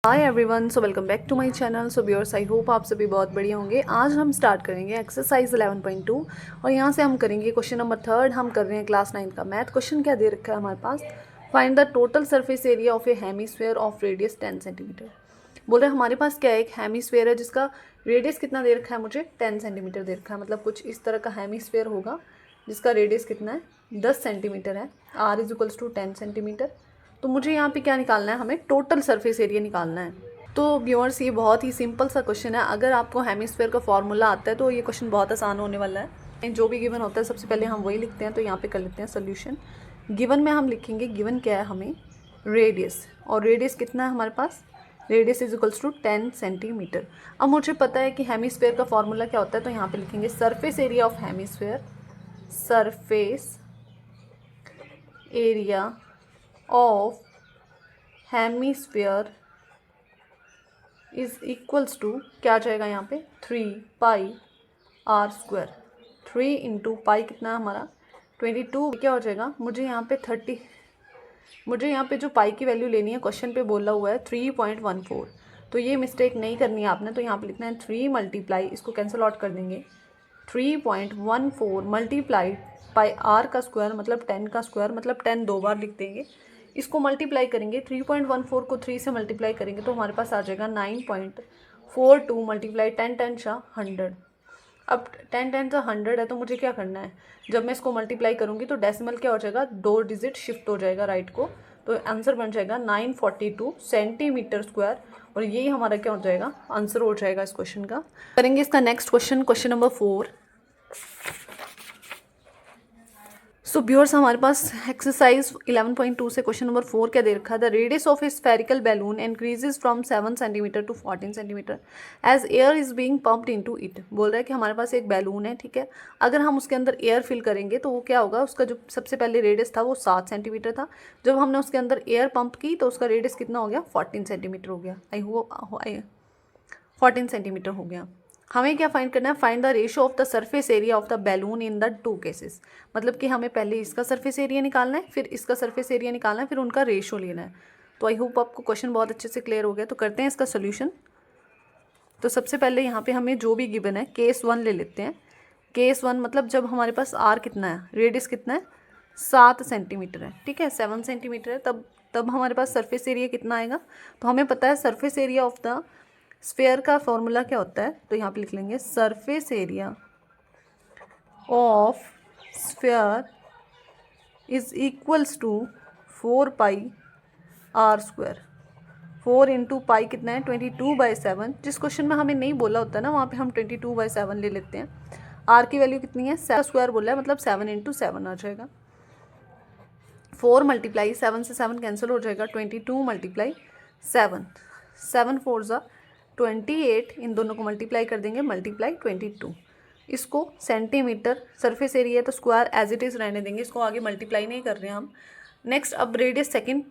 Hi everyone, so welcome back to my channel. So viewers, I hope आप सभी बहुत बढ़िया होंगे। आज हम स्टार्ट करेंगे एक्सरसाइज 11.2 और यहाँ से हम करेंगे क्वेश्चन नंबर 3। हम कर रहे हैं क्लास 9 का मैथ। क्वेश्चन क्या दे रखा है हमारे पास, find the total surface area of a hemisphere of radius 10 centimetre. बोल रहे हैं हमारे पास क्या है, एक हेमीस्फीयर है जिसका रेडियस कितना दे रखा है, मुझे 10 सेंटीमीटर दे रखा है। मतलब कुछ इस तरह का हेमीस्फीयर होगा जिसका रेडियस कितना है, 10 सेंटीमीटर है। r is equals to 10 centimetre. तो मुझे यहाँ पे क्या निकालना है, हमें टोटल सरफेस एरिया निकालना है। तो व्यूअर्स, ये बहुत ही सिंपल सा क्वेश्चन है। अगर आपको हेमिस्फीयर का फॉर्मूला आता है तो ये क्वेश्चन बहुत आसान होने वाला है। जो भी गिवन होता है सबसे पहले हम वही लिखते हैं। तो यहाँ पे कर लेते हैं सोल्यूशन। गिवन में हम लिखेंगे, गिवन क्या है हमें, रेडियस। और रेडियस कितना है हमारे पास, radius is equals to 10 centimetre. अब मुझे पता है कि हेमिस्फीयर का फॉर्मूला क्या होता है, तो यहाँ पे लिखेंगे surface area of hemisphere, surface area of hemisphere is equals to क्या आ जाएगा यहाँ पे, 3 pi r square. 3 into pi कितना है हमारा 22, क्या हो जाएगा, मुझे यहाँ पे 30, मुझे यहाँ पे जो पाई की वैल्यू लेनी है, क्वेश्चन पे बोला हुआ है 3.14। तो ये मिस्टेक नहीं करनी है आपने। तो यहाँ पे लिखना है 3 मल्टीप्लाई, इसको कैंसिल आउट कर देंगे, 3.14 मल्टीप्लाई पाई आर का स्क्वायर मतलब 10 का स्क्वायर, मतलब 10 दो बार लिख देंगे। इसको मल्टीप्लाई करेंगे, 3.14 को 3 से मल्टीप्लाई करेंगे तो हमारे पास आ जाएगा 9.42 मल्टीप्लाई 10 10 शाह 100। अब 10 10 सा 100 है, तो मुझे क्या करना है, जब मैं इसको मल्टीप्लाई करूँगी तो डेसिमल क्या हो जाएगा, 2 डिजिट शिफ्ट हो जाएगा राइट को। तो आंसर बन जाएगा 942 सेंटीमीटर स्क्वायर। और यही हमारा क्या हो जाएगा, आंसर हो जाएगा इस क्वेश्चन का। करेंगे इसका next question, question number 4। So viewers, हमारे पास एक्सरसाइज 11.2 से क्वेश्चन नंबर 4 क्या दे रखा है, the radius of a spherical balloon increases from 7 centimetre to 14 centimetre as air is being pumped into it. बोल रहा है कि हमारे पास एक बैलून है, ठीक है। अगर हम उसके अंदर एयर फिल करेंगे तो वो क्या होगा, उसका जो सबसे पहले रेडियस था वो 7 सेंटीमीटर था। जब हमने उसके अंदर एयर पंप की तो उसका रेडियस कितना हो गया, 14 सेंटीमीटर हो गया। 14 सेंटीमीटर हो गया। हमें क्या फाइंड करना है, find the ratio of the surface area of the balloon in the 2 cases. मतलब कि हमें पहले इसका सरफेस एरिया निकालना है, फिर इसका सरफेस एरिया निकालना है, फिर उनका रेशियो लेना है। तो आई होप आपको क्वेश्चन बहुत अच्छे से क्लियर हो गया। तो करते हैं इसका सोल्यूशन। तो सबसे पहले यहाँ पे हमें जो भी गिवन है, केस 1 ले लेते हैं। केस 1 मतलब जब हमारे पास आर कितना है, रेडियस कितना है, 7 सेंटीमीटर है, ठीक है, 7 सेंटीमीटर है, तब हमारे पास सरफेस एरिया कितना आएगा। तो हमें पता है surface area of the sphere का फॉर्मूला क्या होता है। तो यहाँ पे लिख लेंगे surface area of sphere is equals to 4 pi r square. 4 into pi कितना है, 22/7। जिस क्वेश्चन में हमें नहीं बोला होता ना, वहाँ पे हम 22/7 ले लेते हैं। आर की वैल्यू कितनी है, 7 स्क्वायर बोला है, मतलब 7 इंटू 7 आ जाएगा। 4 मल्टीप्लाई 7 से 7 कैंसिल हो जाएगा, 22 मल्टीप्लाई 7, 7 4 ज़ा 28, इन दोनों को मल्टीप्लाई कर देंगे, मल्टीप्लाई 22। इसको सेंटीमीटर, सरफेस एरिया तो स्क्वायर एज इट इज़ रहने देंगे, इसको आगे मल्टीप्लाई नहीं कर रहे हैं हम। नेक्स्ट अब रेडियस सेकंड,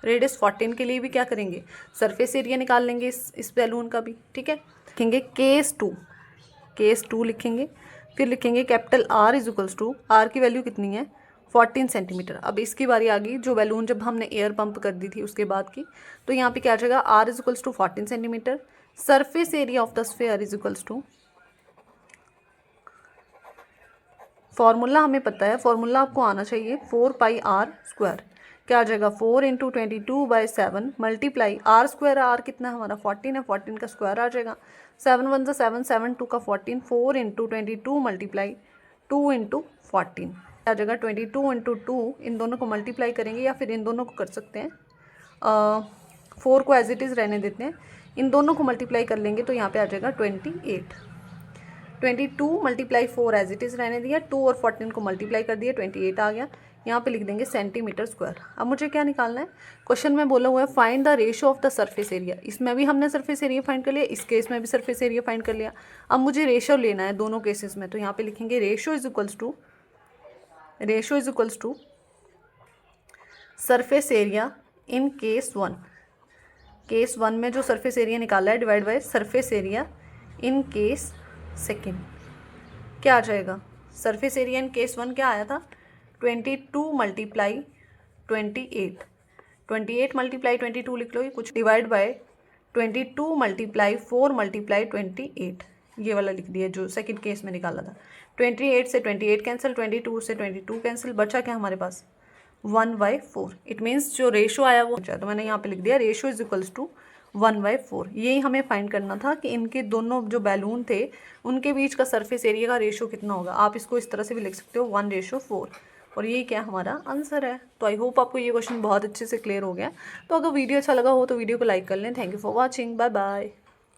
रेडियस 14 के लिए भी क्या करेंगे, सरफेस एरिया निकाल लेंगे इस बैलून का भी, ठीक है। लिखेंगे केस 2 लिखेंगे, फिर लिखेंगे capital R is equals to, R की वैल्यू कितनी है, 14 सेंटीमीटर। अब इसकी बारी आ गई, जो बैलून जब हमने एयर पंप कर दी थी उसके बाद की। तो यहाँ पे क्या आ जाएगा, R is equals to 14 centimetre. Surface area of the sphere is equals to, formula हमें पता है, फॉर्मूला आपको आना चाहिए, 4 पाई आर स्क्वायर। क्या आ जाएगा, 4 into 22/7 multiply r square, r कितना है हमारा 14 है, 14 का स्क्वायर आ जाएगा, 7 1 7 7 2 का 14, 4 इंटू 22 मल्टीप्लाई 2 इंटू 14 आ जाएगा 22 इंटू 2। इन दोनों को मल्टीप्लाई करेंगे या फिर इन दोनों को कर सकते हैं, 4 को एज इट इज़ रहने देते हैं, इन दोनों को मल्टीप्लाई कर लेंगे तो यहाँ पे आ जाएगा 28। 22 मल्टीप्लाई 4 एज इट इज़ रहने दिया, 2 और 14 को मल्टीप्लाई कर दिया, 28 आ गया। यहाँ पे लिख देंगे सेंटीमीटर स्क्वायर। अब मुझे क्या निकालना है, क्वेश्चन में बोला हुआ है find the ratio of the surface area. इसमें भी हमने सरफेस एरिया फाइंड कर लिया, इस केस में भी सरफेस एरिया फाइंड कर लिया। अब मुझे रेशियो लेना है दोनों केसेस में। तो यहाँ पे लिखेंगे ratio is equals to surface area in case 1। Case 1 में जो सरफेस एरिया निकाला है divide by surface area in case second. क्या आ जाएगा, सरफेस एरिया इन केस 1 क्या आया था, 22 मल्टीप्लाई 28, 28 मल्टीप्लाई 22 लिख लो, ये कुछ डिवाइड बाय 22 मल्टीप्लाई 4 मल्टीप्लाई 28, ये वाला लिख दिया जो सेकंड केस में निकाला था। 28 से 28 कैंसिल, 22 से 22 कैंसिल, बचा क्या हमारे पास 1/4। इट मीन्स जो रेशो आया वो, तो मैंने यहाँ पे लिख दिया रेशो इज इक्वल्स टू 1/4। यही हमें फाइंड करना था कि इनके दोनों जो बैलून थे उनके बीच का सरफेस एरिया का रेशो कितना होगा। आप इसको इस तरह से भी लिख सकते हो 1/4, और ये क्या हमारा आंसर है। तो आई होप आपको ये क्वेश्चन बहुत अच्छे से क्लियर हो गया। तो अगर वीडियो अच्छा लगा हो तो वीडियो को लाइक कर लें। Thank you for watching, bye bye.